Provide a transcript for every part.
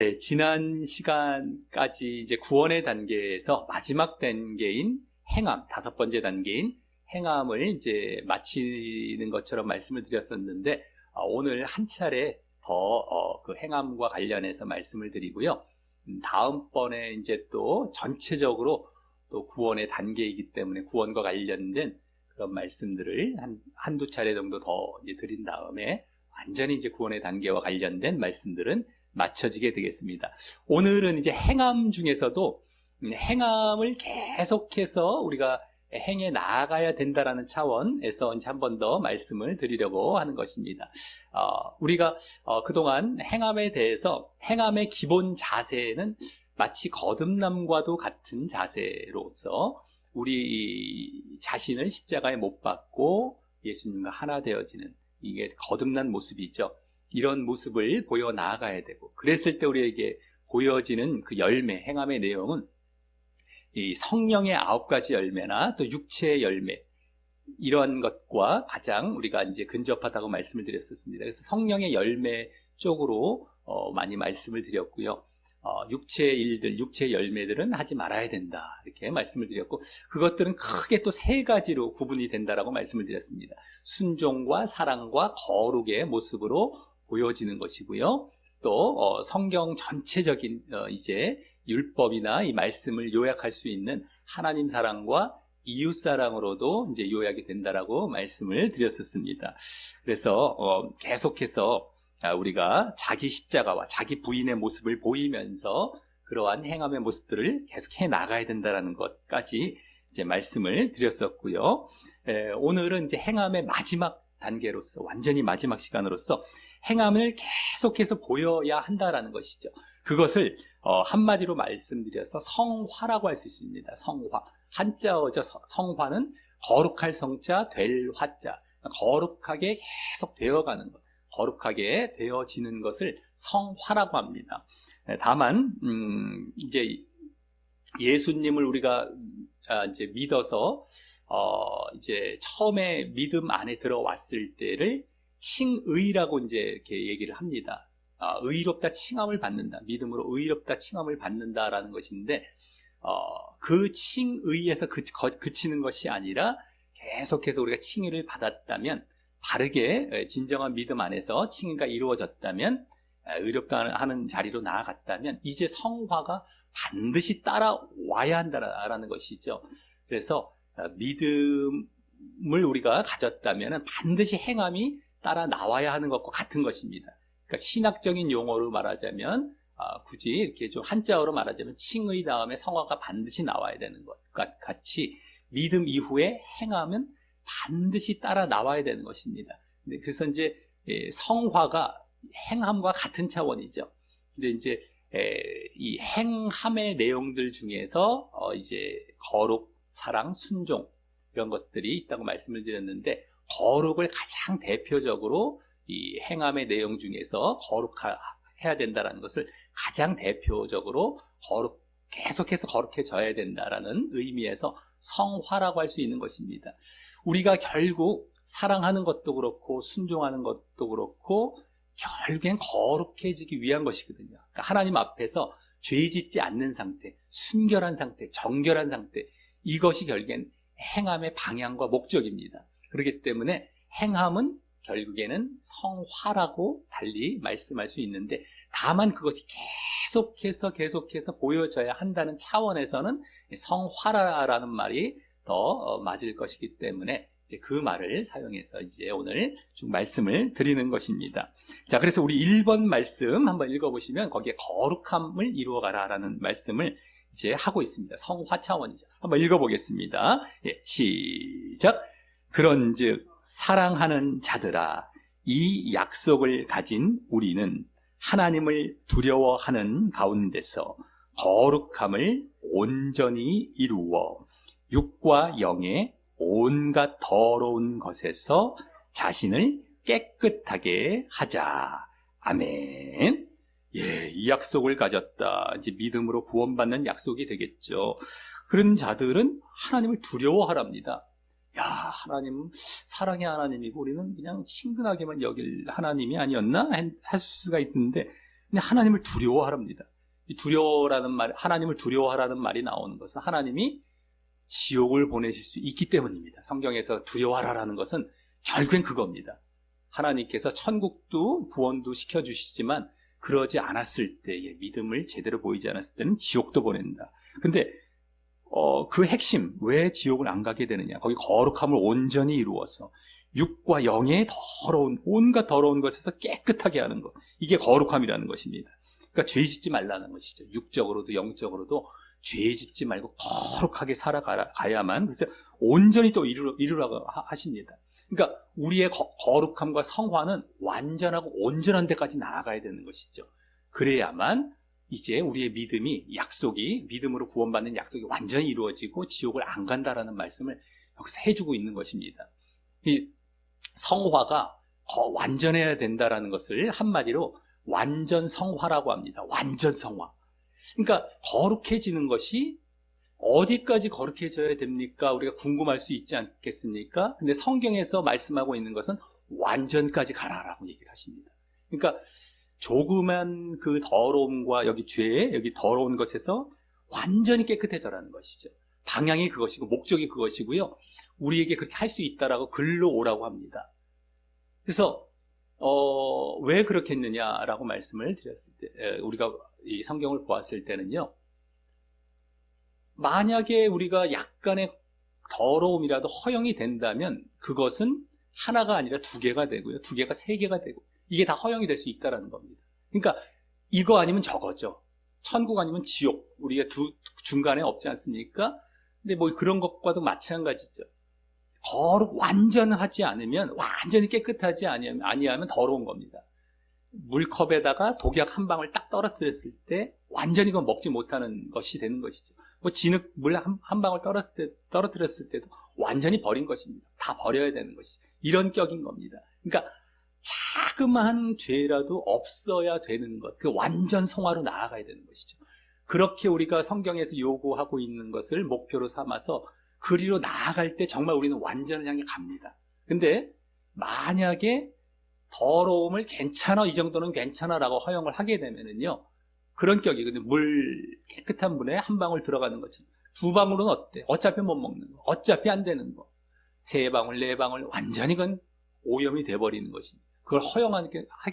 네, 지난 시간까지 이제 구원의 단계에서 마지막 단계인 행함, 다섯 번째 단계인 행함을 이제 마치는 것처럼 말씀을 드렸었는데, 오늘 한 차례 더 그 행함과 관련해서 말씀을 드리고요. 다음번에 이제 또 전체적으로 또 구원의 단계이기 때문에 구원과 관련된 그런 말씀들을 한두 차례 정도 더 이제 드린 다음에 완전히 이제 구원의 단계와 관련된 말씀들은 맞춰지게 되겠습니다. 오늘은 이제 행함 중에서도 행함을 계속해서 우리가 행해 나아가야 된다라는 차원에서 이제 한 번 더 말씀을 드리려고 하는 것입니다. 우리가 그동안 행함에 대해서 행함의 기본 자세는 마치 거듭남과도 같은 자세로서 우리 자신을 십자가에 못 박고 예수님과 하나 되어지는 이게 거듭난 모습이죠. 이런 모습을 보여 나아가야 되고, 그랬을 때 우리에게 보여지는 그 열매, 행함의 내용은 이 성령의 9가지 열매나 또 육체의 열매, 이런 것과 가장 우리가 이제 근접하다고 말씀을 드렸었습니다. 그래서 성령의 열매 쪽으로 많이 말씀을 드렸고요. 육체의 일들, 육체의 열매들은 하지 말아야 된다, 이렇게 말씀을 드렸고, 그것들은 크게 또 3가지로 구분이 된다라고 말씀을 드렸습니다. 순종과 사랑과 거룩의 모습으로 보여지는 것이고요. 또 성경 전체적인 이제 율법이나 이 말씀을 요약할 수 있는 하나님 사랑과 이웃 사랑으로도 이제 요약이 된다라고 말씀을 드렸었습니다. 그래서 계속해서 우리가 자기 십자가와 자기 부인의 모습을 보이면서 그러한 행함의 모습들을 계속해 나가야 된다라는 것까지 이제 말씀을 드렸었고요. 오늘은 이제 행함의 마지막 단계로서, 완전히 마지막 시간으로서 행함을 계속해서 보여야 한다라는 것이죠. 그것을 한마디로 말씀드려서 성화라고 할 수 있습니다. 성화. 한자어죠. 성화는 거룩할 성자, 될 화자. 거룩하게 계속 되어가는 것, 거룩하게 되어지는 것을 성화라고 합니다. 다만 이제 예수님을 우리가 이제 믿어서 이제 처음에 믿음 안에 들어왔을 때를 칭의라고 이제 이렇게 얘기를 합니다. 의롭다 칭함을 받는다. 믿음으로 의롭다 칭함을 받는다라는 것인데, 그 칭의에서 그치는 것이 아니라 계속해서 우리가 칭의를 받았다면, 바르게 진정한 믿음 안에서 칭의가 이루어졌다면, 의롭다 하는 자리로 나아갔다면, 이제 성화가 반드시 따라와야 한다라는 것이죠. 그래서 믿음을 우리가 가졌다면 반드시 행함이 따라 나와야 하는 것과 같은 것입니다. 그러니까 신학적인 용어로 말하자면, 굳이 이렇게 좀 한자어로 말하자면 칭의 다음에 성화가 반드시 나와야 되는 것과 같이 믿음 이후에 행함은 반드시 따라 나와야 되는 것입니다. 그래서 이제 성화가 행함과 같은 차원이죠. 근데 이제 이 행함의 내용들 중에서 이제 거룩, 사랑, 순종, 이런 것들이 있다고 말씀을 드렸는데, 거룩을 가장 대표적으로 이 행함의 내용 중에서 거룩해야 된다는 것을 가장 대표적으로 계속해서 거룩해져야 된다라는 의미에서 성화라고 할 수 있는 것입니다. 우리가 결국 사랑하는 것도 그렇고 순종하는 것도 그렇고 결국엔 거룩해지기 위한 것이거든요. 그러니까 하나님 앞에서 죄 짓지 않는 상태, 순결한 상태, 정결한 상태, 이것이 결국엔 행함의 방향과 목적입니다. 그렇기 때문에 행함은 결국에는 성화라고 달리 말씀할 수 있는데, 다만 그것이 계속해서 보여져야 한다는 차원에서는 성화라는 말이 더 맞을 것이기 때문에 이제 그 말을 사용해서 이제 오늘 쭉 말씀을 드리는 것입니다. 자, 그래서 우리 1번 말씀 한번 읽어보시면 거기에 거룩함을 이루어가라라는 말씀을 이제 하고 있습니다. 성화 차원이죠. 한번 읽어보겠습니다. 시작. 그런즉 사랑하는 자들아, 이 약속을 가진 우리는 하나님을 두려워하는 가운데서 거룩함을 온전히 이루어 육과 영의 온갖 더러운 것에서 자신을 깨끗하게 하자. 아멘. 이 약속을 가졌다. 이제 믿음으로 구원받는 약속이 되겠죠. 그런 자들은 하나님을 두려워하랍니다. 하나님, 사랑의 하나님이고 우리는 그냥 친근하게만 여길 하나님이 아니었나? 할 수가 있는데, 근데 하나님을 두려워하랍니다. 이 두려워라는 말, 하나님을 두려워하라는 말이 나오는 것은 하나님이 지옥을 보내실 수 있기 때문입니다. 성경에서 두려워하라는 것은 결국엔 그겁니다. 하나님께서 천국도 구원도 시켜주시지만 그러지 않았을 때의 믿음을 제대로 보이지 않았을 때는 지옥도 보낸다. 근데 그 핵심, 왜 지옥을 안 가게 되느냐? 거기 거룩함을 온전히 이루어서 육과 영의 더러운, 온갖 더러운 것에서 깨끗하게 하는 것. 이게 거룩함이라는 것입니다. 그러니까 죄 짓지 말라는 것이죠. 육적으로도 영적으로도 죄 짓지 말고 거룩하게 살아가야만, 그래서 온전히 또 이루라고 하십니다. 그러니까 우리의 거룩함과 성화는 완전하고 온전한 데까지 나아가야 되는 것이죠. 그래야만 이제 우리의 믿음으로 구원받는 약속이 완전히 이루어지고 지옥을 안 간다라는 말씀을 여기서 해주고 있는 것입니다. 이 성화가 완전해야 된다라는 것을 한마디로 완전 성화라고 합니다. 완전 성화. 그러니까 거룩해지는 것이 어디까지 거룩해져야 됩니까? 우리가 궁금할 수 있지 않겠습니까? 근데 성경에서 말씀하고 있는 것은 완전까지 가라라고 얘기를 하십니다. 그러니까 조그만 그 더러움과 여기 죄, 여기 더러운 것에서 완전히 깨끗해져라는 것이죠. 방향이 그것이고 목적이 그것이고요. 우리에게 그렇게 할 수 있다라고 글로 오라고 합니다. 그래서 왜 그렇겠느냐라고 말씀을 드렸을 때, 우리가 이 성경을 보았을 때는요, 만약에 우리가 약간의 더러움이라도 허용이 된다면 그것은 하나가 아니라 두 개가 되고요, 두 개가 세 개가 되고, 이게 다 허용이 될 수 있다는 겁니다. 그러니까 이거 아니면 저거죠. 천국 아니면 지옥, 우리가 중간에 없지 않습니까? 근데 뭐 그런 것과도 마찬가지죠. 완전하지 않으면, 완전히 깨끗하지 아니하면 더러운 겁니다. 물컵에다가 독약 한 방울 딱 떨어뜨렸을 때 완전히 그건 먹지 못하는 것이 되는 것이죠. 뭐 진흙 물 한 방울 떨어뜨렸을 때도 완전히 버린 것입니다. 다 버려야 되는 것이죠. 이런 격인 겁니다. 그러니까 자그마한 죄라도 없어야 되는 것, 그 완전 성화로 나아가야 되는 것이죠. 그렇게 우리가 성경에서 요구하고 있는 것을 목표로 삼아서 그리로 나아갈 때 정말 우리는 완전을 향해 갑니다. 근데 만약에 더러움을 괜찮아, 이 정도는 괜찮아라고 허용을 하게 되면은요, 그런 격이, 근데 깨끗한 물에 한 방울 들어가는 것처럼 두 방울은 어때? 어차피 못 먹는 거, 어차피 안 되는 거, 세 방울, 네 방울, 완전히 그건 오염이 돼버리는 것입니다. 그걸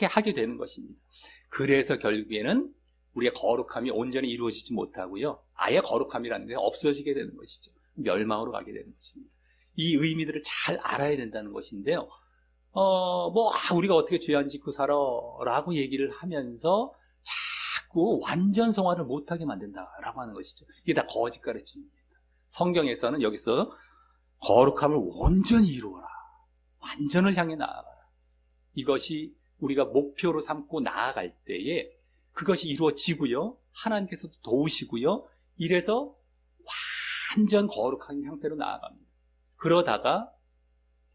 하게 되는 것입니다. 그래서 결국에는 우리의 거룩함이 온전히 이루어지지 못하고요, 아예 거룩함이라는 게 없어지게 되는 것이죠. 멸망으로 가게 되는 것입니다. 이 의미들을 잘 알아야 된다는 것인데요. 우리가 어떻게 죄 안 짓고 살아? 라고 얘기를 하면서 자꾸 완전 성화를 못하게 만든다라고 하는 것이죠. 이게 다 거짓 가르침입니다. 성경에서는 여기서 거룩함을 온전히 이루어라, 완전을 향해 나아가라, 이것이 우리가 목표로 삼고 나아갈 때에 그것이 이루어지고요, 하나님께서도 도우시고요, 이래서 완전 거룩한 형태로 나아갑니다. 그러다가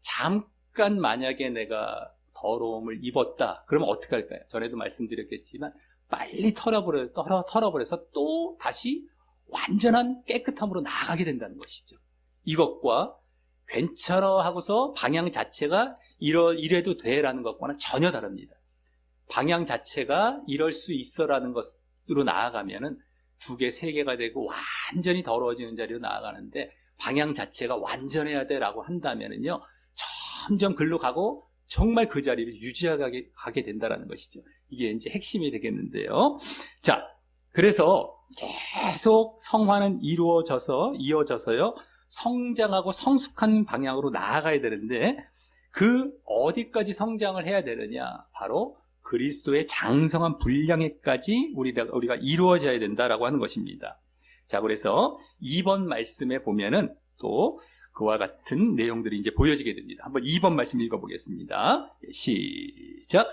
잠깐 만약에 내가 더러움을 입었다, 그러면 어떻게 할까요? 전에도 말씀드렸겠지만 빨리 털어버려서 또 다시 완전한 깨끗함으로 나아가게 된다는 것이죠. 이것과 괜찮아 하고서 방향 자체가 이래도 돼라는 것과는 전혀 다릅니다. 방향 자체가 이럴 수 있어라는 것으로 나아가면은 두 개, 세 개가 되고 완전히 더러워지는 자리로 나아가는데, 방향 자체가 완전해야 돼라고 한다면은요, 점점 글로 가고 정말 그 자리를 유지하게 된다는 것이죠. 이게 이제 핵심이 되겠는데요. 자, 그래서 계속 성화는 이어져서요, 성장하고 성숙한 방향으로 나아가야 되는데, 그 어디까지 성장을 해야 되느냐? 바로 그리스도의 장성한 분량에까지 우리가 이루어져야 된다라고 하는 것입니다. 자, 그래서 2번 말씀에 보면은 또 그와 같은 내용들이 이제 보여지게 됩니다. 한번 2번 말씀 읽어보겠습니다. 시작.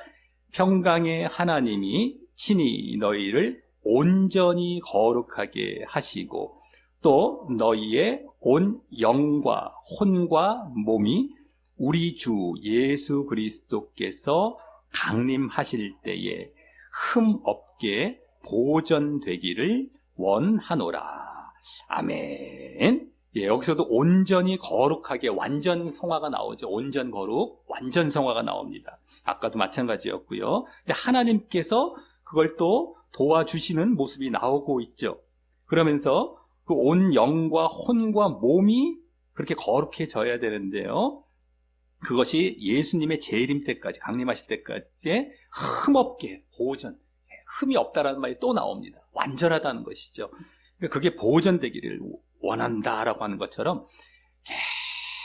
평강의 하나님이 친히 너희를 온전히 거룩하게 하시고 또 너희의 온 영과 혼과 몸이 우리 주 예수 그리스도께서 강림하실 때에 흠 없게 보존되기를 원하노라. 아멘. 예, 여기서도 온전히 거룩하게 완전 성화가 나오죠. 온전 거룩, 완전 성화가 나옵니다. 아까도 마찬가지였고요. 하나님께서 그걸 또 도와주시는 모습이 나오고 있죠. 그러면서 그 온 영과 혼과 몸이 그렇게 거룩해져야 되는데요. 그것이 예수님의 재림 때까지, 강림하실 때까지 흠없게 보존, 흠이 없다라는 말이 또 나옵니다. 완전하다는 것이죠. 그러니까 그게 보존되기를 원한다라고 하는 것처럼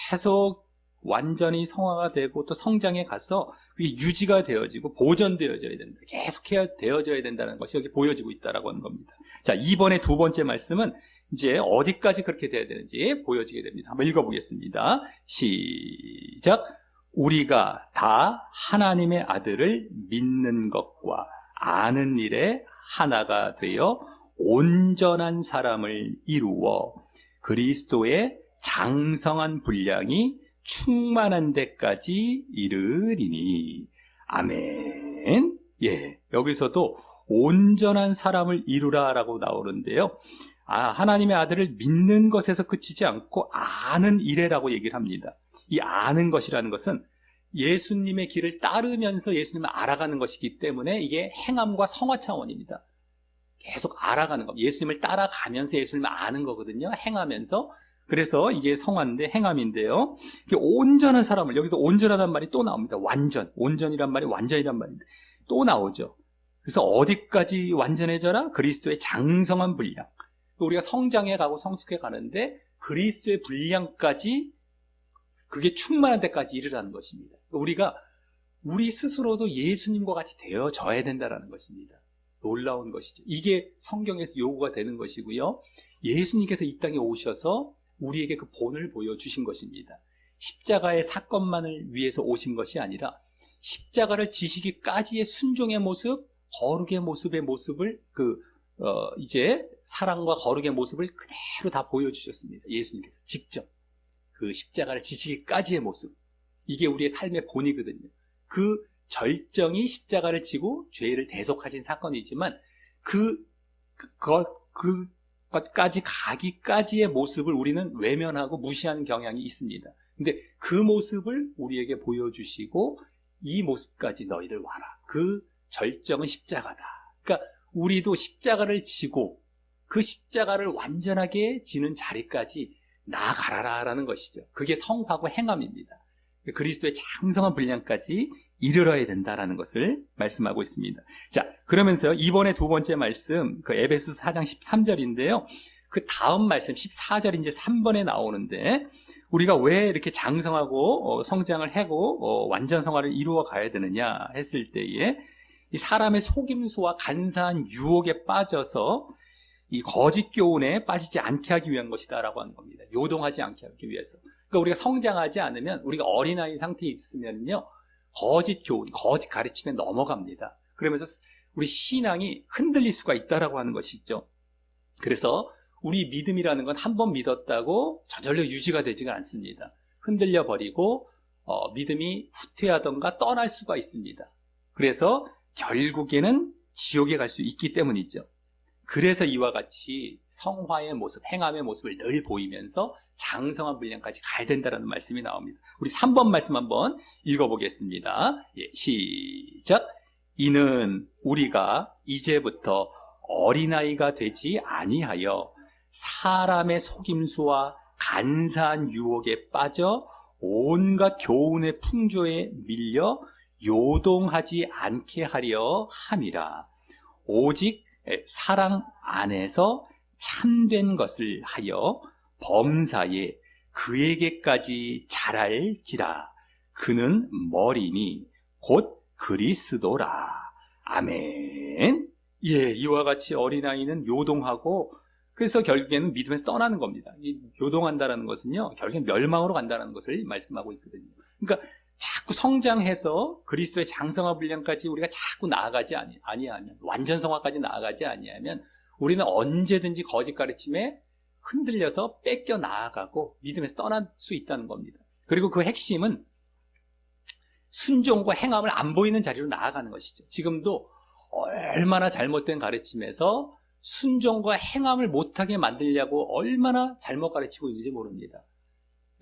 계속 완전히 성화가 되고 또 성장해 가서 그게 유지가 되어지고 보존되어져야 된다. 계속해야 되어져야 된다는 것이 여기 보여지고 있다라고 하는 겁니다. 자, 이번에 두 번째 말씀은 이제 어디까지 그렇게 돼야 되는지 보여지게 됩니다. 한번 읽어보겠습니다. 시작. 우리가 다 하나님의 아들을 믿는 것과 아는 일에 하나가 되어 온전한 사람을 이루어 그리스도의 장성한 분량이 충만한 데까지 이르리니. 아멘. 예, 여기서도 온전한 사람을 이루라라고 나오는데요. 하나님의 아들을 믿는 것에서 그치지 않고 아는 일에라고 얘기를 합니다. 이 아는 것이라는 것은 예수님의 길을 따르면서 예수님을 알아가는 것이기 때문에 이게 행함과 성화 차원입니다. 계속 알아가는 것. 예수님을 따라가면서 예수님을 아는 거거든요. 행하면서. 그래서 이게 성화인데 행함인데요. 이게 온전한 사람을, 여기도 온전하단 말이 또 나옵니다. 완전. 온전이란 말이 완전이란 말인데 또 나오죠. 그래서 어디까지 완전해져라? 그리스도의 장성한 분량. 우리가 성장해 가고 성숙해 가는데 그리스도의 분량까지 그게 충만한 데까지 이르라는 것입니다. 우리가 우리 스스로도 예수님과 같이 되어져야 된다는 것입니다. 놀라운 것이죠. 이게 성경에서 요구가 되는 것이고요. 예수님께서 이 땅에 오셔서 우리에게 그 본을 보여주신 것입니다. 십자가의 사건만을 위해서 오신 것이 아니라 십자가를 지시기까지의 순종의 모습, 거룩의 모습을 이제 사랑과 거룩의 모습을 그대로 다 보여주셨습니다. 예수님께서 직접 그 십자가를 지시기까지의 모습, 이게 우리의 삶의 본이거든요. 그 절정이 십자가를 지고 죄를 대속하신 사건이지만 그것까지 가기까지의 모습을 우리는 외면하고 무시하는 경향이 있습니다. 근데 그 모습을 우리에게 보여주시고 이 모습까지 너희들 와라. 그 절정은 십자가다. 그러니까 우리도 십자가를 지고 그 십자가를 완전하게 지는 자리까지 나아가라라는 것이죠. 그게 성화고 행함입니다. 그리스도의 장성한 분량까지 이르러야 된다라는 것을 말씀하고 있습니다. 자, 그러면서요, 이번에 두 번째 말씀, 그 에베소서 4장 13절인데요. 그 다음 말씀 14절 이제 3번에 나오는데, 우리가 왜 이렇게 장성하고 성장을 하고 완전 성화를 이루어 가야 되느냐 했을 때에 이 사람의 속임수와 간사한 유혹에 빠져서 이 거짓 교훈에 빠지지 않게 하기 위한 것이다라고 하는 겁니다. 요동하지 않게 하기 위해서. 그러니까 우리가 성장하지 않으면, 우리가 어린아이 상태에 있으면요, 거짓 교훈, 거짓 가르침에 넘어갑니다. 그러면서 우리 신앙이 흔들릴 수가 있다라고 하는 것이죠. 그래서 우리 믿음이라는 건 한 번 믿었다고 저절로 유지가 되지가 않습니다. 흔들려 버리고 믿음이 후퇴하던가 떠날 수가 있습니다. 그래서 결국에는 지옥에 갈 수 있기 때문이죠. 그래서 이와 같이 성화의 모습, 행함의 모습을 늘 보이면서 장성한 분량까지 가야 된다는 말씀이 나옵니다. 우리 3번 말씀 한번 읽어보겠습니다. 예, 시작. 이는 우리가 이제부터 어린아이가 되지 아니하여 사람의 속임수와 간사한 유혹에 빠져 온갖 교훈의 풍조에 밀려 요동하지 않게 하려 함이라. 오직 사랑 안에서 참된 것을 하여 범사에 그에게까지 자랄지라. 그는 머리니 곧 그리스도라. 아멘. 예, 이와 같이 어린아이는 요동하고 그래서 결국에는 믿음에서 떠나는 겁니다. 이 요동한다는 것은요, 결국엔 멸망으로 간다는 것을 말씀하고 있거든요. 그러니까 자꾸 성장해서 그리스도의 장성화 분량까지 우리가 자꾸 나아가지 아니하면, 완전 성화까지 나아가지 아니하면 우리는 언제든지 거짓 가르침에 흔들려서 뺏겨 나아가고 믿음에서 떠날 수 있다는 겁니다. 그리고 그 핵심은 순종과 행함을 안 보이는 자리로 나아가는 것이죠. 지금도 얼마나 잘못된 가르침에서 순종과 행함을 못하게 만들려고 얼마나 잘못 가르치고 있는지 모릅니다.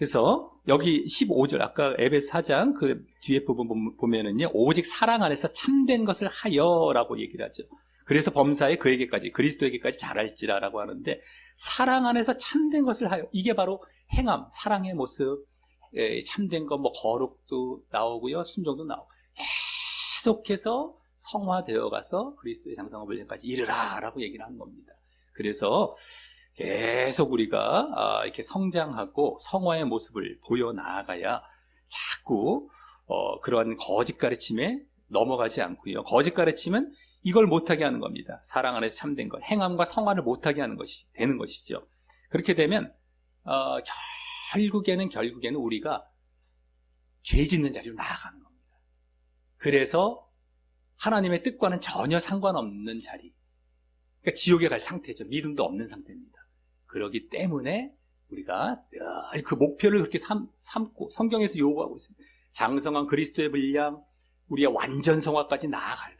그래서 여기 15절 아까 에베소 4장 그 뒤에 부분 보면은요, 오직 사랑 안에서 참된 것을 하여라고 얘기를 하죠. 그래서 범사에 그에게까지 그리스도에게까지 잘할지라라고 하는데, 사랑 안에서 참된 것을 하여, 이게 바로 행함, 사랑의 모습, 참된 거, 뭐 거룩도 나오고요, 순종도 나오고, 계속해서 성화되어 가서 그리스도의 장성하늘까지 이르라라고 얘기를 하는 겁니다. 그래서 계속 우리가 이렇게 성장하고 성화의 모습을 보여 나아가야 자꾸 그러한 거짓 가르침에 넘어가지 않고요. 거짓 가르침은 이걸 못하게 하는 겁니다. 사랑 안에서 참된 것, 행함과 성화를 못하게 하는 것이 되는 것이죠. 그렇게 되면 결국에는 우리가 죄 짓는 자리로 나아가는 겁니다. 그래서 하나님의 뜻과는 전혀 상관없는 자리, 그러니까 지옥에 갈 상태죠. 믿음도 없는 상태입니다. 그렇기 때문에 우리가 늘 그 목표를 그렇게 삼고 성경에서 요구하고 있습니다. 장성한 그리스도의 분량, 우리의 완전 성화까지 나아갈.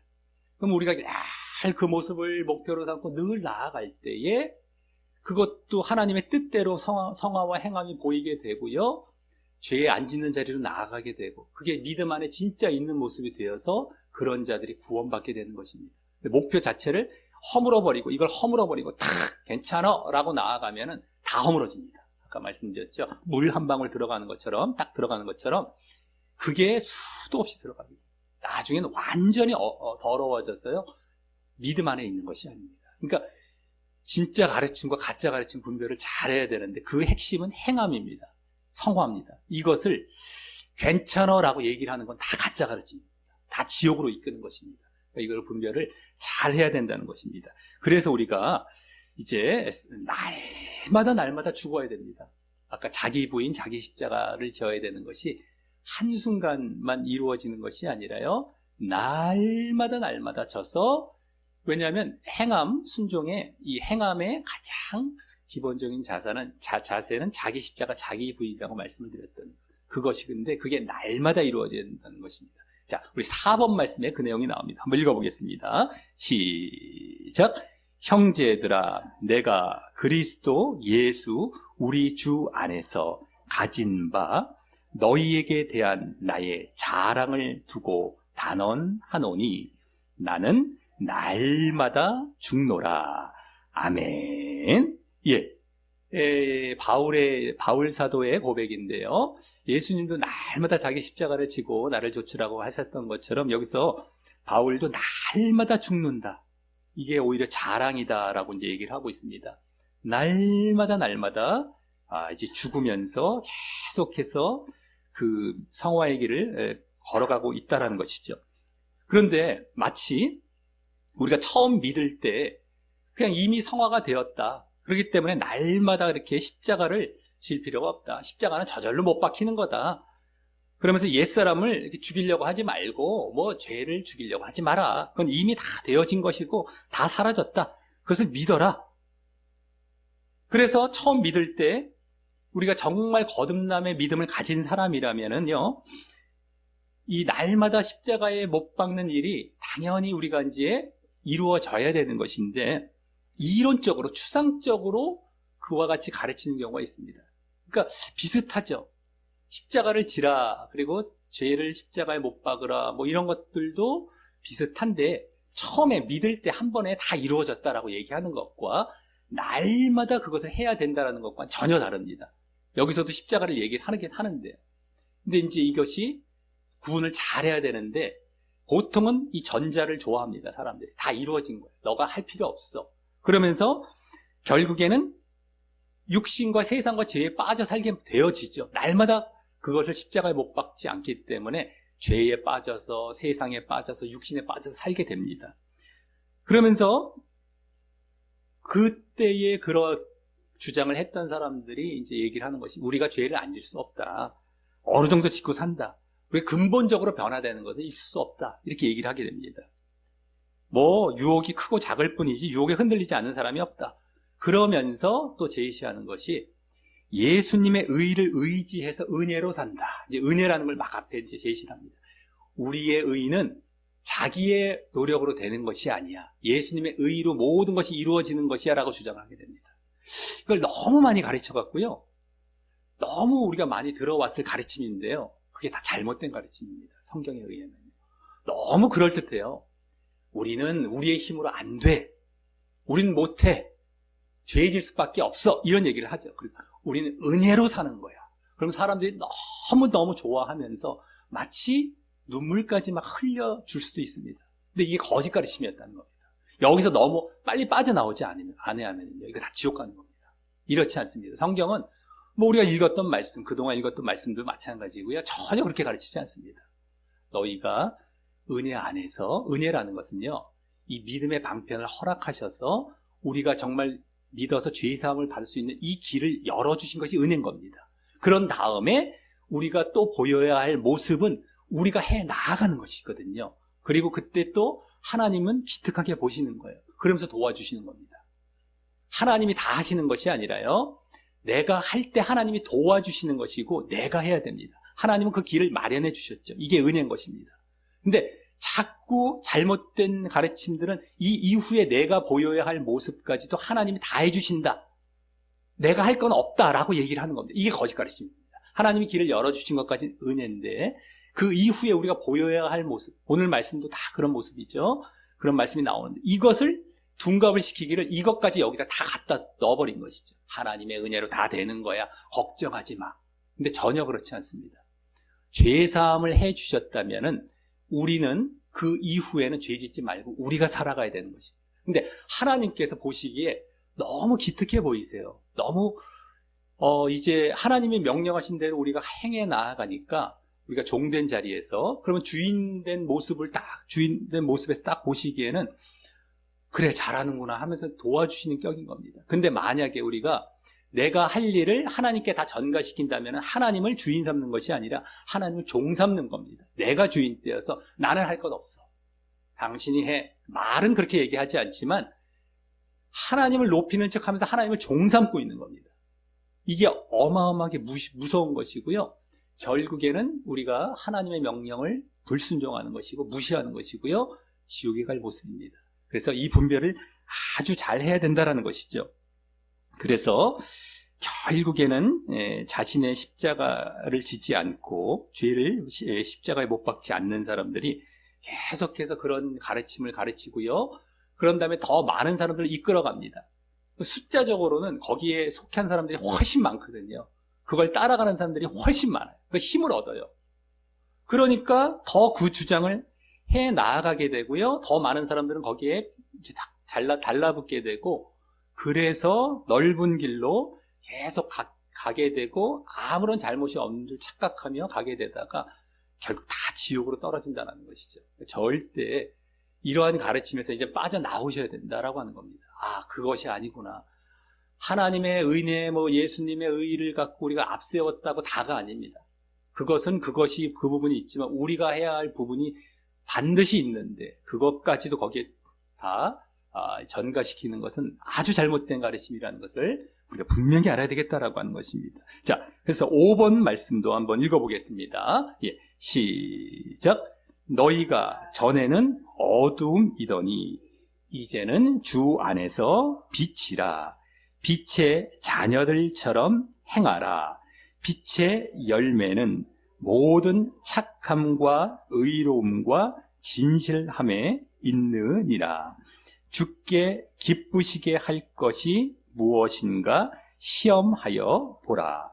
그럼 우리가 늘 그 모습을 목표로 삼고 늘 나아갈 때에 그것도 하나님의 뜻대로 성화와 행함이 보이게 되고요. 죄에 안 짓는 자리로 나아가게 되고, 그게 믿음 안에 진짜 있는 모습이 되어서 그런 자들이 구원받게 되는 것입니다. 목표 자체를 허물어버리고, 이걸 허물어버리고 탁 괜찮아 라고 나아가면은 다 허물어집니다. 아까 말씀드렸죠. 물 한 방울 들어가는 것처럼, 딱 들어가는 것처럼 그게 수도 없이 들어갑니다. 나중에는 완전히 더러워져서요, 믿음 안에 있는 것이 아닙니다. 그러니까 진짜 가르침과 가짜 가르침 분별을 잘해야 되는데, 그 핵심은 행함입니다. 성화입니다. 이것을 괜찮아 라고 얘기를 하는 건 다 가짜 가르침입니다. 다 지옥으로 이끄는 것입니다. 그러니까 이걸 분별을 잘 해야 된다는 것입니다. 그래서 우리가 이제 날마다 죽어야 됩니다. 아까 자기 부인, 자기 십자가를 져야 되는 것이 한순간만 이루어지는 것이 아니라요, 날마다 져서, 왜냐하면 행함, 순종의 이 행함의 가장 기본적인 자세는 자기 십자가, 자기 부인이라고 말씀을 드렸던 그것이, 근데 그게 날마다 이루어져야 된다는 것입니다. 자, 우리 4번 말씀에 그 내용이 나옵니다. 한번 읽어보겠습니다. 시작. 형제들아, 내가 그리스도 예수 우리 주 안에서 가진 바 너희에게 대한 나의 자랑을 두고 단언하노니 나는 날마다 죽노라. 아멘. 바울 사도의 고백인데요. 예수님도 날마다 자기 십자가를 지고 나를 좇으라고 하셨던 것처럼 여기서 바울도 날마다 죽는다. 이게 오히려 자랑이다라고 이제 얘기를 하고 있습니다. 날마다 이제 죽으면서 계속해서 그 성화의 길을 걸어가고 있다라는 것이죠. 그런데 마치 우리가 처음 믿을 때 그냥 이미 성화가 되었다. 그렇기 때문에 날마다 이렇게 십자가를 질 필요가 없다. 십자가는 저절로 못 박히는 거다. 그러면서 옛사람을 이렇게 죽이려고 하지 말고 뭐 죄를 죽이려고 하지 마라. 그건 이미 다 되어진 것이고 다 사라졌다. 그것을 믿어라. 그래서 처음 믿을 때 우리가 정말 거듭남의 믿음을 가진 사람이라면은요, 이 날마다 십자가에 못 박는 일이 당연히 우리가 이제 이루어져야 되는 것인데, 이론적으로, 추상적으로 그와 같이 가르치는 경우가 있습니다. 그러니까 비슷하죠. 십자가를 지라, 그리고 죄를 십자가에 못 박으라, 뭐 이런 것들도 비슷한데, 처음에 믿을 때 한 번에 다 이루어졌다라고 얘기하는 것과 날마다 그것을 해야 된다는 것과 전혀 다릅니다. 여기서도 십자가를 얘기를 하긴 하는데, 근데 이제 이것이 구분을 잘 해야 되는데, 보통은 이 전자를 좋아합니다, 사람들이. 다 이루어진 거예요. 너가 할 필요 없어. 그러면서 결국에는 육신과 세상과 죄에 빠져 살게 되어지죠. 날마다 그것을 십자가에 못 박지 않기 때문에 죄에 빠져서, 세상에 빠져서, 육신에 빠져서 살게 됩니다. 그러면서 그때의 그런 주장을 했던 사람들이 이제 얘기를 하는 것이, 우리가 죄를 안 질 수 없다. 어느 정도 짓고 산다. 왜 근본적으로 변화되는 것은 있을 수 없다. 이렇게 얘기를 하게 됩니다. 뭐 유혹이 크고 작을 뿐이지 유혹에 흔들리지 않는 사람이 없다. 그러면서 또 제시하는 것이 예수님의 의를 의지해서 은혜로 산다. 이제 은혜라는 걸 막 앞에 이제 제시를 합니다. 우리의 의는 자기의 노력으로 되는 것이 아니야. 예수님의 의로 모든 것이 이루어지는 것이야 라고 주장하게 됩니다. 이걸 너무 많이 가르쳐갖고요, 너무 우리가 많이 들어왔을 가르침인데요. 그게 다 잘못된 가르침입니다. 성경에 의하면. 너무 그럴듯해요. 우리는 우리의 힘으로 안 돼. 우린 못해. 죄질 수밖에 없어. 이런 얘기를 하죠. 그리고 우리는 은혜로 사는 거야. 그럼 사람들이 너무너무 좋아하면서 마치 눈물까지 막 흘려줄 수도 있습니다. 근데 이게 거짓 가르침이었다는 겁니다. 여기서 너무 빨리 빠져나오지 않으면요. 이거 다 지옥 가는 겁니다. 이렇지 않습니다. 성경은 뭐 우리가 읽었던 말씀, 그동안 읽었던 말씀도 마찬가지고요. 전혀 그렇게 가르치지 않습니다. 너희가 은혜 안에서, 은혜라는 것은요, 이 믿음의 방편을 허락하셔서 우리가 정말 믿어서 죄사함을 받을 수 있는 이 길을 열어주신 것이 은혜인 겁니다. 그런 다음에 우리가 또 보여야 할 모습은 우리가 해 나아가는 것이거든요. 그리고 그때 또 하나님은 기특하게 보시는 거예요. 그러면서 도와주시는 겁니다. 하나님이 다 하시는 것이 아니라요, 내가 할 때 하나님이 도와주시는 것이고 내가 해야 됩니다. 하나님은 그 길을 마련해 주셨죠. 이게 은혜인 것입니다. 근데 자꾸 잘못된 가르침들은 이 이후에 내가 보여야 할 모습까지도 하나님이 다 해주신다. 내가 할 건 없다라고 얘기를 하는 겁니다. 이게 거짓 가르침입니다. 하나님이 길을 열어주신 것까지는 은혜인데 그 이후에 우리가 보여야 할 모습, 오늘 말씀도 다 그런 모습이죠. 그런 말씀이 나오는데 이것을 둔갑을 시키기를 이것까지 여기다 다 갖다 넣어버린 것이죠. 하나님의 은혜로 다 되는 거야. 걱정하지 마. 근데 전혀 그렇지 않습니다. 죄사함을 해주셨다면은 우리는 그 이후에는 죄 짓지 말고 우리가 살아가야 되는 것입니다. 근데 하나님께서 보시기에 너무 기특해 보이세요. 너무 이제 하나님이 명령하신 대로 우리가 행해 나아가니까 우리가 종된 자리에서 그러면 주인된 모습에서 딱 보시기에는 그래 잘하는구나 하면서 도와주시는 격인 겁니다. 근데 만약에 우리가 내가 할 일을 하나님께 다 전가시킨다면 하나님을 주인 삼는 것이 아니라 하나님을 종 삼는 겁니다. 내가 주인 되어서 나는 할 것 없어. 당신이 해. 말은 그렇게 얘기하지 않지만 하나님을 높이는 척하면서 하나님을 종 삼고 있는 겁니다. 이게 어마어마하게 무서운 것이고요. 결국에는 우리가 하나님의 명령을 불순종하는 것이고 무시하는 것이고요. 지옥에 갈 모습입니다. 그래서 이 분별을 아주 잘 해야 된다는 것이죠. 그래서 결국에는 자신의 십자가를 지지 않고 죄를 십자가에 못 박지 않는 사람들이 계속해서 그런 가르침을 가르치고요. 그런 다음에 더 많은 사람들을 이끌어갑니다. 숫자적으로는 거기에 속한 사람들이 훨씬 많거든요. 그걸 따라가는 사람들이 훨씬 많아요. 그 힘을 얻어요. 그러니까 더 그 주장을 해 나아가게 되고요. 더 많은 사람들은 거기에 이제 달라붙게 되고 그래서 넓은 길로 계속 가게 되고 아무런 잘못이 없는 줄 착각하며 가게 되다가 결국 다 지옥으로 떨어진다는 것이죠. 절대 이러한 가르침에서 이제 빠져나오셔야 된다라고 하는 겁니다. 아, 그것이 아니구나. 하나님의 은혜, 예수님의 의의를 갖고 우리가 앞세웠다고 다가 아닙니다. 그것은 그것이 그 부분이 있지만 우리가 해야 할 부분이 반드시 있는데 그것까지도 거기에 다 전가시키는 것은 아주 잘못된 가르침이라는 것을 우리가 분명히 알아야 되겠다라고 하는 것입니다. 자, 그래서 5번 말씀도 한번 읽어보겠습니다. 예, 시작. 너희가 전에는 어두움이더니 이제는 주 안에서 빛이라. 빛의 자녀들처럼 행하라. 빛의 열매는 모든 착함과 의로움과 진실함에 있느니라. 주께 기쁘시게 할 것이 무엇인가 시험하여 보라.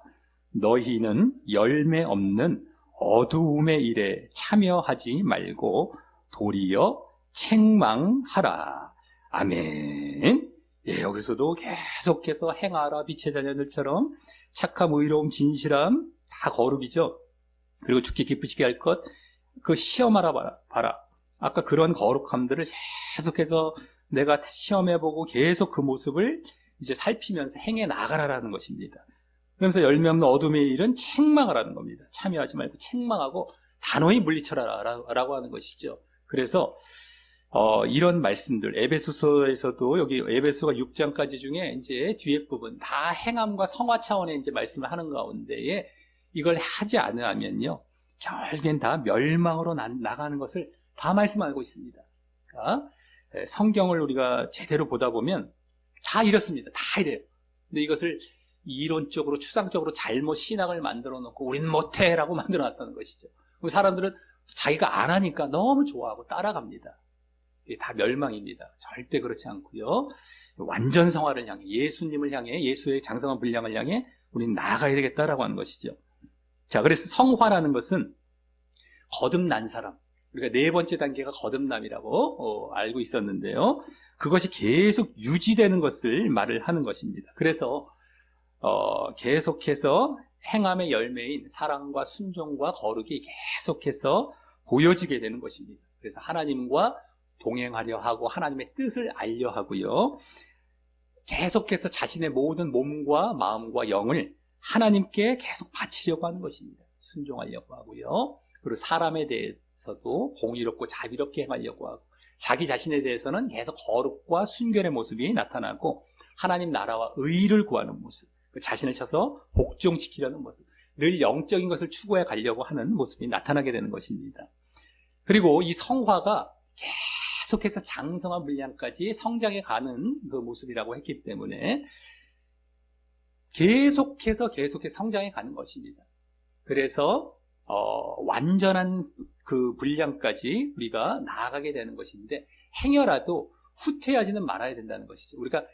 너희는 열매 없는 어두움의 일에 참여하지 말고 도리어 책망하라. 아멘. 예, 여기서도 계속해서 행하라. 빛의 자녀들처럼 착함, 의로움, 진실함 다 거룩이죠. 그리고 주께 기쁘시게 할 것, 그 시험하라 봐라. 아까 그런 거룩함들을 계속해서 내가 시험해보고 계속 그 모습을 이제 살피면서 행해 나가라라는 것입니다. 그러면서 열매 없는 어둠의 일은 책망하라는 겁니다. 참여하지 말고 책망하고 단호히 물리쳐라라고 하는 것이죠. 그래서 이런 말씀들 에베소서에서도 여기 에베소가 6장까지 중에 이제 뒤에 부분 다 행함과 성화 차원의 이제 말씀을 하는 가운데에 이걸 하지 않으면요 결국엔 다 멸망으로 나가는 것을 다 말씀하고 있습니다. 그러니까 성경을 우리가 제대로 보다 보면 다 이렇습니다. 다 이래요. 근데 이것을 이론적으로 추상적으로 잘못 신앙을 만들어 놓고 우린 못해라고 만들어 놨다는 것이죠. 사람들은 자기가 안 하니까 너무 좋아하고 따라갑니다. 이게 다 멸망입니다. 절대 그렇지 않고요. 완전 성화를 향해, 예수님을 향해, 예수의 장성한 분량을 향해 우리는 나아가야 되겠다라고 하는 것이죠. 자, 그래서 성화라는 것은 거듭난 사람, 우리가 네 번째 단계가 거듭남이라고 알고 있었는데요. 그것이 계속 유지되는 것을 말을 하는 것입니다. 그래서 계속해서 행함의 열매인 사랑과 순종과 거룩이 계속해서 보여지게 되는 것입니다. 그래서 하나님과 동행하려 하고 하나님의 뜻을 알려 하고요. 계속해서 자신의 모든 몸과 마음과 영을 하나님께 계속 바치려고 하는 것입니다. 순종하려고 하고요. 그리고 사람에 대해서도 공의롭고 자비롭게 행하려고 하고, 자기 자신에 대해서는 계속 거룩과 순결의 모습이 나타나고, 하나님 나라와 의를 구하는 모습, 자신을 쳐서 복종시키려는 모습, 늘 영적인 것을 추구해 가려고 하는 모습이 나타나게 되는 것입니다. 그리고 이 성화가 계속해서 장성한 분량까지 성장해 가는 그 모습이라고 했기 때문에 계속해서 성장해 가는 것입니다. 그래서 완전한 그 분량까지 우리가 나아가게 되는 것인데, 행여라도 후퇴하지는 말아야 된다는 것이죠. 우리가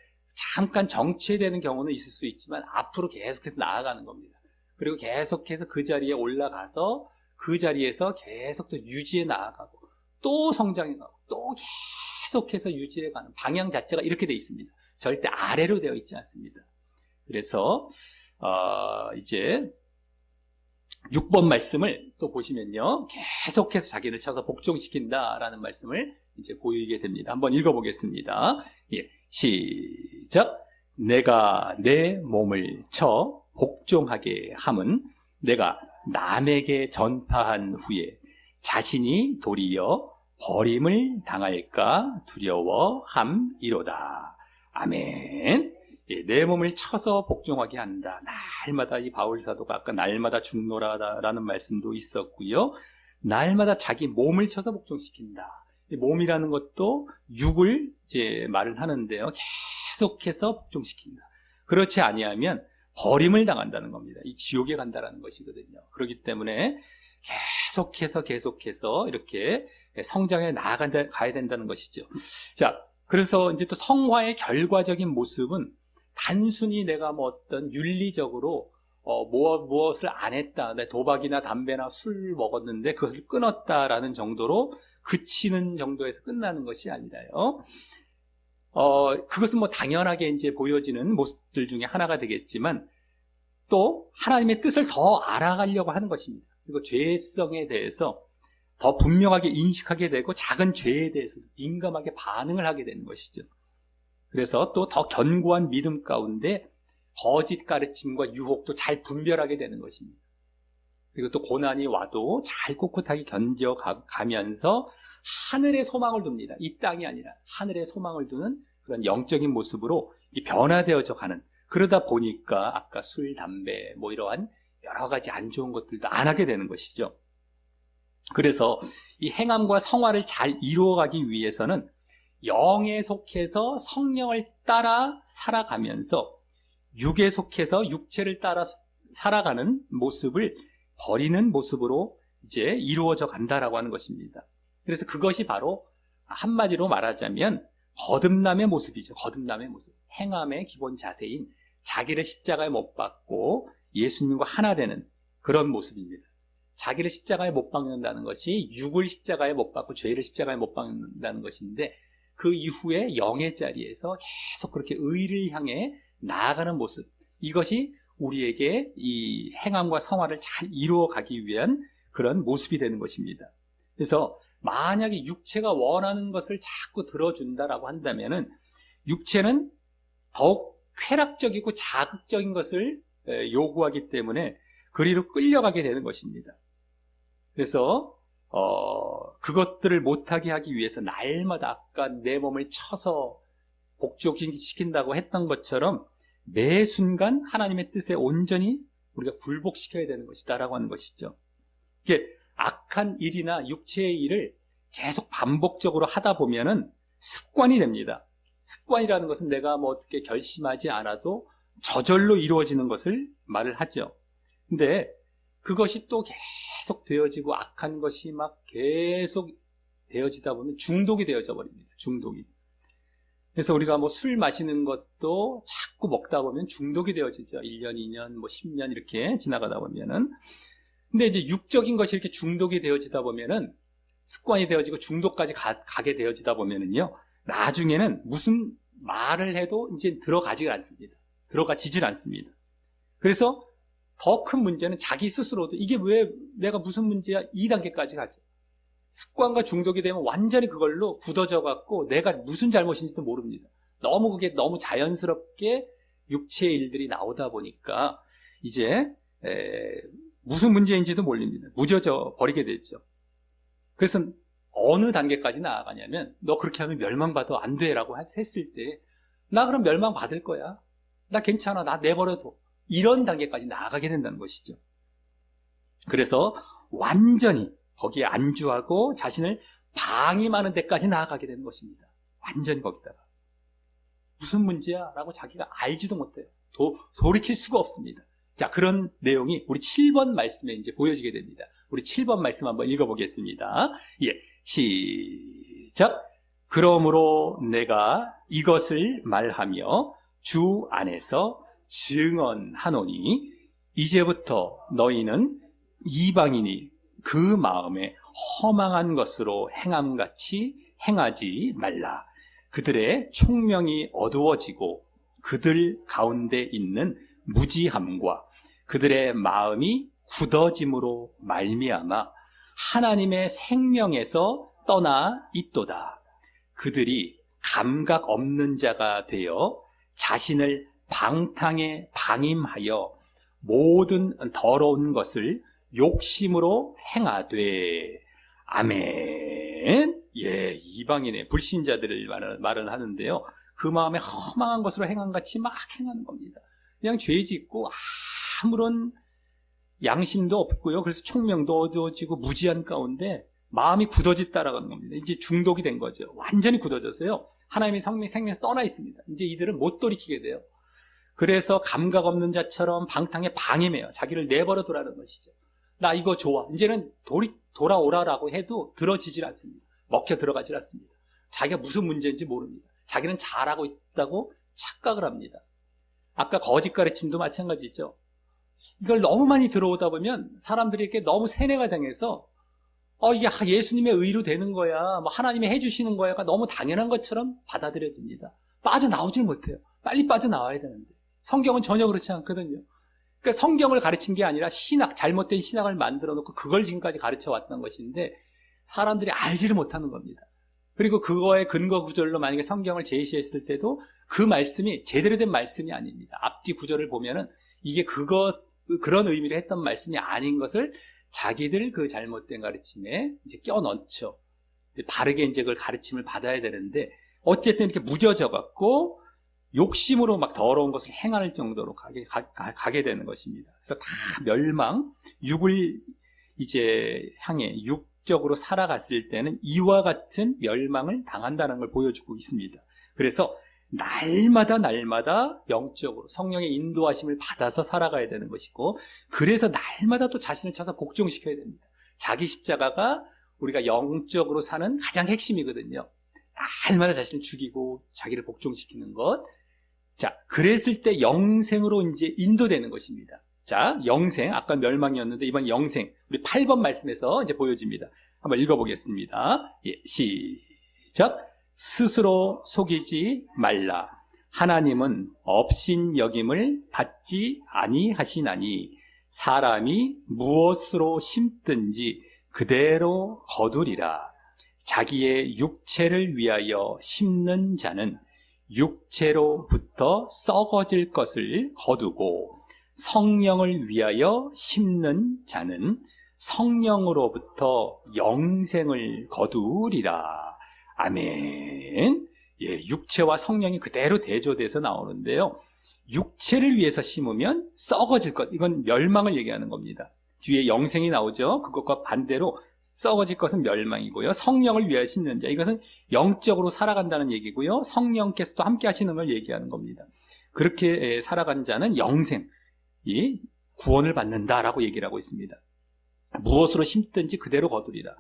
잠깐 정체되는 경우는 있을 수 있지만 앞으로 계속해서 나아가는 겁니다. 그리고 계속해서 그 자리에 올라가서 그 자리에서 계속 또 유지해 나아가고 또 성장해 가고 또 계속해서 유지해 가는 방향 자체가 이렇게 되어 있습니다. 절대 아래로 되어 있지 않습니다. 그래서 이제 6번 말씀을 또 보시면요, 계속해서 자기를 쳐서 복종시킨다라는 말씀을 이제 보이게 됩니다. 한번 읽어보겠습니다. 예, 시작. 내가 내 몸을 쳐 복종하게 함은 내가 남에게 전파한 후에 자신이 도리어 버림을 당할까 두려워함이로다. 아멘. 예, 내 몸을 쳐서 복종하게 한다. 날마다 이 바울 사도가 아까 날마다 죽노라라는 말씀도 있었고요. 날마다 자기 몸을 쳐서 복종시킨다. 이 몸이라는 것도 육을 이제 말을 하는데요. 계속해서 복종시킨다. 그렇지 아니하면 버림을 당한다는 겁니다. 이 지옥에 간다라는 것이거든요. 그렇기 때문에 계속해서 이렇게 성장해 가야 된다는 것이죠. 자, 그래서 이제 또 성화의 결과적인 모습은 단순히 내가 뭐 어떤 윤리적으로 무엇을 안 했다, 내 도박이나 담배나 술 먹었는데 그것을 끊었다라는 정도로 그치는 정도에서 끝나는 것이 아니라요. 그것은 뭐 당연하게 이제 보여지는 모습들 중에 하나가 되겠지만 또 하나님의 뜻을 더 알아가려고 하는 것입니다. 그리고 죄성에 대해서 더 분명하게 인식하게 되고 작은 죄에 대해서 민감하게 반응을 하게 되는 것이죠. 그래서 또 더 견고한 믿음 가운데 거짓 가르침과 유혹도 잘 분별하게 되는 것입니다. 그리고 또 고난이 와도 잘 꿋꿋하게 견뎌가면서 하늘의 소망을 둡니다. 이 땅이 아니라 하늘의 소망을 두는 그런 영적인 모습으로 변화되어져 가는, 그러다 보니까 아까 술, 담배 뭐 이러한 여러 가지 안 좋은 것들도 안 하게 되는 것이죠. 그래서 이 행함과 성화를 잘 이루어가기 위해서는 영에 속해서 성령을 따라 살아가면서 육에 속해서 육체를 따라 살아가는 모습을 버리는 모습으로 이제 이루어져 간다라고 하는 것입니다. 그래서 그것이 바로 한마디로 말하자면 거듭남의 모습이죠. 거듭남의 모습. 행함의 기본 자세인 자기를 십자가에 못 박고 예수님과 하나 되는 그런 모습입니다. 자기를 십자가에 못 박는다는 것이 육을 십자가에 못 박고 죄를 십자가에 못 박는다는 것인데, 그 이후에 영의 자리에서 계속 그렇게 의를 향해 나아가는 모습, 이것이 우리에게 이 행함과 성화를 잘 이루어가기 위한 그런 모습이 되는 것입니다. 그래서 만약에 육체가 원하는 것을 자꾸 들어준다라고 한다면은 육체는 더욱 쾌락적이고 자극적인 것을 요구하기 때문에 그리로 끌려가게 되는 것입니다. 그래서 그것들을 못하게 하기 위해서 날마다 아까 내 몸을 쳐서 복종시킨다고 했던 것처럼 매 순간 하나님의 뜻에 온전히 우리가 굴복시켜야 되는 것이다라고 하는 것이죠. 이게 악한 일이나 육체의 일을 계속 반복적으로 하다 보면은 습관이 됩니다. 습관이라는 것은 내가 뭐 어떻게 결심하지 않아도 저절로 이루어지는 것을 말을 하죠. 근데 그것이 또 계속 되어지고 악한 것이 막 계속 되어지다 보면 중독이 되어져 버립니다. 중독이. 그래서 우리가 뭐 술 마시는 것도 자꾸 먹다 보면 중독이 되어지죠. 1년, 2년, 뭐 10년 이렇게 지나가다 보면은. 근데 이제 육적인 것이 이렇게 중독이 되어지다 보면은 습관이 되어지고 중독까지 가게 되어지다 보면은요, 나중에는 무슨 말을 해도 이제 들어가지가 않습니다. 들어가지질 않습니다. 그래서 더 큰 문제는 자기 스스로도 이게 왜 내가 무슨 문제야? 2단계까지 가죠. 습관과 중독이 되면 완전히 그걸로 굳어져 갖고 내가 무슨 잘못인지도 모릅니다. 너무 그게 너무 자연스럽게 육체의 일들이 나오다 보니까 이제 무슨 문제인지도 모릅니다. 무뎌져 버리게 되죠. 그래서 어느 단계까지 나아가냐면 너 그렇게 하면 멸망받아 안 돼라고 했을 때 나 그럼 멸망받을 거야. 나 괜찮아. 나 내버려둬. 이런 단계까지 나아가게 된다는 것이죠. 그래서 완전히 거기에 안주하고 자신을 방임하는 데까지 나아가게 되는 것입니다. 완전히 거기다가. 무슨 문제야? 라고 자기가 알지도 못해요. 돌이킬 수가 없습니다. 자, 그런 내용이 우리 7번 말씀에 이제 보여지게 됩니다. 우리 7번 말씀 한번 읽어보겠습니다. 예, 시작. 그러므로 내가 이것을 말하며 주 안에서 증언하노니 이제부터 너희는 이방인이 그 마음에 허망한 것으로 행함같이 행하지 말라. 그들의 총명이 어두워지고 그들 가운데 있는 무지함과 그들의 마음이 굳어짐으로 말미암아 하나님의 생명에서 떠나 있도다. 그들이 감각 없는 자가 되어 자신을 방탕에 방임하여 모든 더러운 것을 욕심으로 행하되. 아멘. 예, 이방인의 불신자들을 말을 하는데요. 그 마음에 허망한 것으로 행함같이 막 행하는 겁니다. 그냥 죄 짓고 아무런 양심도 없고요. 그래서 총명도 어두워지고 무지한 가운데 마음이 굳어졌다라는 겁니다. 이제 중독이 된 거죠. 완전히 굳어져서요. 하나님의 생명에서 떠나 있습니다. 이제 이들은 못 돌이키게 돼요. 그래서 감각 없는 자처럼 방탕에 방임해요. 자기를 내버려 두라는 것이죠. 나 이거 좋아. 이제는 돌아오라라고 해도 들어지질 않습니다. 먹혀 들어가질 않습니다. 자기가 무슨 문제인지 모릅니다. 자기는 잘하고 있다고 착각을 합니다. 아까 거짓 가르침도 마찬가지죠. 이걸 너무 많이 들어오다 보면 사람들에게 너무 세뇌가 당해서 이게 예수님의 의로 되는 거야, 뭐 하나님이 해주시는 거야가 너무 당연한 것처럼 받아들여집니다. 빠져나오질 못해요. 빨리 빠져나와야 되는데 성경은 전혀 그렇지 않거든요. 그러니까 성경을 가르친 게 아니라 잘못된 신학을 만들어 놓고 그걸 지금까지 가르쳐 왔던 것인데 사람들이 알지를 못하는 겁니다. 그리고 그거의 근거 구절로 만약에 성경을 제시했을 때도 그 말씀이 제대로 된 말씀이 아닙니다. 앞뒤 구절을 보면은 이게 그런 의미로 했던 말씀이 아닌 것을 자기들 그 잘못된 가르침에 이제 껴넣죠. 바르게 이제 그걸 가르침을 받아야 되는데 어쨌든 이렇게 무뎌져 갖고 욕심으로 막 더러운 것을 행할 정도로 가게 되는 것입니다. 그래서 다 멸망, 육을 이제 향해 육적으로 살아갔을 때는 이와 같은 멸망을 당한다는 걸 보여주고 있습니다. 그래서 날마다 영적으로 성령의 인도하심을 받아서 살아가야 되는 것이고, 그래서 날마다 또 자신을 찾아 복종시켜야 됩니다. 자기 십자가가 우리가 영적으로 사는 가장 핵심이거든요. 날마다 자신을 죽이고 자기를 복종시키는 것. 자, 그랬을 때 영생으로 이제 인도되는 것입니다. 자, 영생, 아까 멸망이었는데 이번 영생, 우리 8번 말씀에서 이제 보여집니다. 한번 읽어보겠습니다. 예, 시작. 스스로 속이지 말라. 하나님은 업신여김을 받지 아니하시나니 사람이 무엇으로 심든지 그대로 거두리라. 자기의 육체를 위하여 심는 자는 육체로부터 썩어질 것을 거두고 성령을 위하여 심는 자는 성령으로부터 영생을 거두리라. 아멘. 예, 육체와 성령이 그대로 대조돼서 나오는데요. 육체를 위해서 심으면 썩어질 것, 이건 멸망을 얘기하는 겁니다. 뒤에 영생이 나오죠. 그것과 반대로 썩어질 것은 멸망이고요. 성령을 위하여 심는 자, 이것은 영적으로 살아간다는 얘기고요. 성령께서도 함께 하시는 걸 얘기하는 겁니다. 그렇게 살아간 자는 영생, 이 구원을 받는다라고 얘기를 하고 있습니다. 무엇으로 심든지 그대로 거두리라.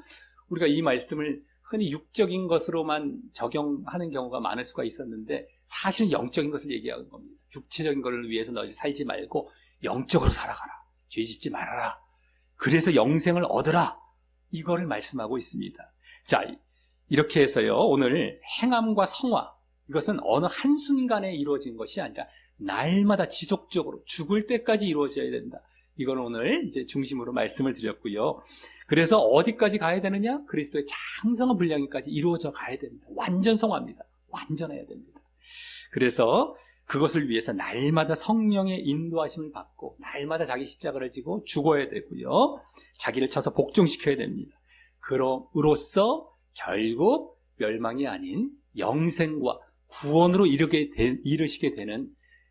우리가 이 말씀을 흔히 육적인 것으로만 적용하는 경우가 많을 수가 있었는데 사실은 영적인 것을 얘기하는 겁니다. 육체적인 것을 위해서 너희 살지 말고 영적으로 살아가라. 죄 짓지 말아라. 그래서 영생을 얻으라. 이거를 말씀하고 있습니다. 자, 이렇게 해서요, 오늘 행함과 성화, 이것은 어느 한순간에 이루어진 것이 아니라 날마다 지속적으로 죽을 때까지 이루어져야 된다. 이건 오늘 이제 중심으로 말씀을 드렸고요. 그래서 어디까지 가야 되느냐? 그리스도의 장성한 분량까지 이루어져 가야 됩니다. 완전 성화입니다. 완전해야 됩니다. 그래서 그것을 위해서 날마다 성령의 인도하심을 받고 날마다 자기 십자가를 지고 죽어야 되고요. 자기를 쳐서 복종시켜야 됩니다. 그럼으로써 결국 멸망이 아닌 영생과 구원으로 이르시게 되는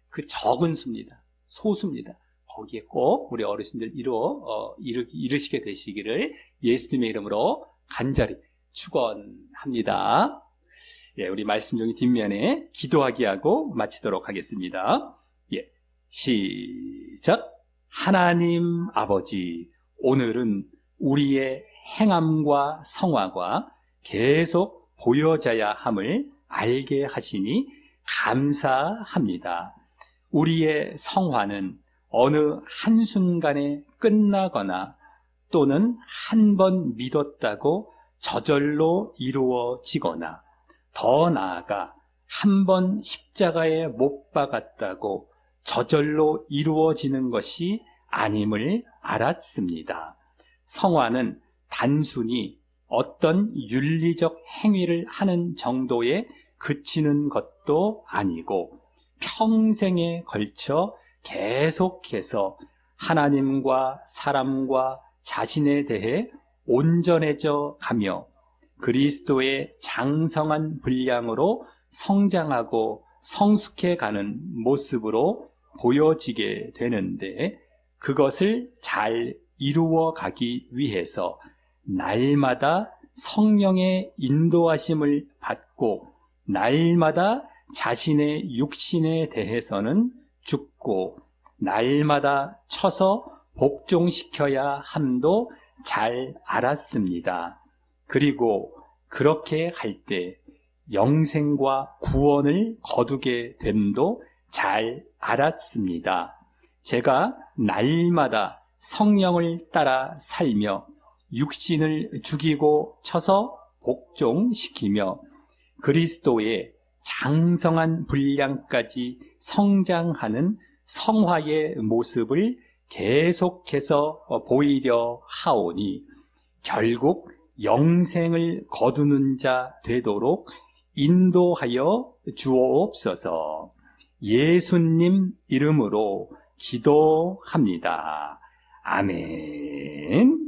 그 적은 수입니다. 소수입니다. 거기에 꼭 우리 어르신들 이르시게 되시기를 예수님의 이름으로 간절히 축원합니다. 예, 우리 말씀 중에 뒷면에 기도하기 하고 마치도록 하겠습니다. 예, 시작. 하나님 아버지, 오늘은 우리의 행함과 성화가 계속 보여져야 함을 알게 하시니 감사합니다. 우리의 성화는 어느 한순간에 끝나거나 또는 한 번 믿었다고 저절로 이루어지거나 더 나아가 한 번 십자가에 못 박았다고 저절로 이루어지는 것이 아님을 알았습니다. 성화는 단순히 어떤 윤리적 행위를 하는 정도에 그치는 것도 아니고 평생에 걸쳐 계속해서 하나님과 사람과 자신에 대해 온전해져 가며 그리스도의 장성한 분량으로 성장하고 성숙해 가는 모습으로 보여지게 되는데 그것을 잘 이루어 가기 위해서 날마다 성령의 인도하심을 받고 날마다 자신의 육신에 대해서는 죽고 날마다 쳐서 복종시켜야 함도 잘 알았습니다. 그리고 그렇게 할 때 영생과 구원을 거두게 됨도 잘 알았습니다. 제가 날마다 성령을 따라 살며 육신을 죽이고 쳐서 복종시키며 그리스도의 장성한 분량까지 성장하는 성화의 모습을 계속해서 보이려 하오니 결국 영생을 거두는 자 되도록 인도하여 주옵소서. 예수님 이름으로 기도합니다. 아멘.